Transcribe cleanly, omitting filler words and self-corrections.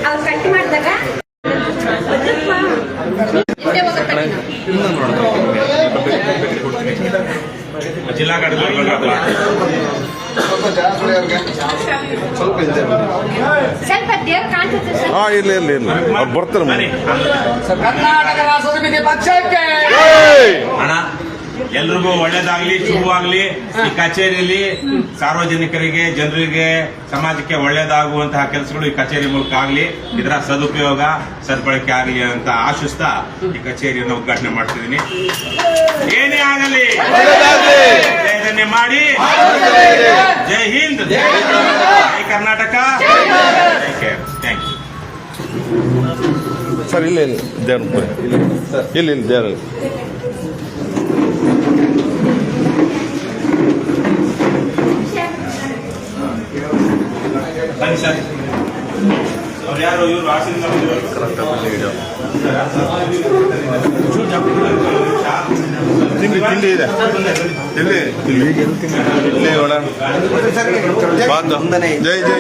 ಅವ್ರು ಕಟ್ ಮಾಡಿದಾಗ ಜಿಲ್ಲಾ ಸ್ವಲ್ಪ ದೇವ್ರು ಕಾಣಿಸುತ್ತೆ ಸರ್. ಇಲ್ಲ ಇಲ್ಲ ಇಲ್ಲ ಅವ್ರು ಬರ್ತಾರೆ. ಕರ್ನಾಟಕ ರಾಷ್ಟ್ರ ಸಮಿತಿ ಪಕ್ಷಕ್ಕೆ ಹಣ ಎಲ್ರಿಗೂ ಒಳ್ಳೇದಾಗ್ಲಿ, ಶುಭವಾಗ್ಲಿ. ಈ ಕಚೇರಿಯಲ್ಲಿ ಸಾರ್ವಜನಿಕರಿಗೆ, ಜನರಿಗೆ, ಸಮಾಜಕ್ಕೆ ಒಳ್ಳೇದಾಗುವಂತಹ ಕೆಲಸಗಳು ಈ ಕಚೇರಿ ಮೂಲಕ ಆಗ್ಲಿ, ಇದರ ಸದುಪಯೋಗ ಸದ್ಬಳಕೆ ಆಗಲಿ ಅಂತ ಆಶಿಸ್ತಾ ಈ ಕಚೇರಿಯನ್ನು ಉದ್ಘಾಟನೆ ಮಾಡ್ತಿದ್ದೀನಿ. ಏನೇ ಆಗಲಿ ಇದನ್ನೇ ಮಾಡಿ. ಜೈ ಹಿಂದ್, ಜೈ ಕರ್ನಾಟಕ, ಜೈ ಕೇರ್. Thank you sir. ಇಲ್ಲ ಇಲ್ಲ ದೇವ್ರ ಇಲ್ಲ ಇಲ್ಲ ದೇವ್ರ ಬನ್ನಿ ಸರ್. ಅವ್ರು ಯಾರು? ಇವರು ಹಾಸನದಿಂದ ತಿಂಡಿ ತಿಂಡಿ ಇದೆ ಇಲ್ಲಿ ಇಲ್ಲಿ ಒಳ ಜೈ ಜೈ ಜೈ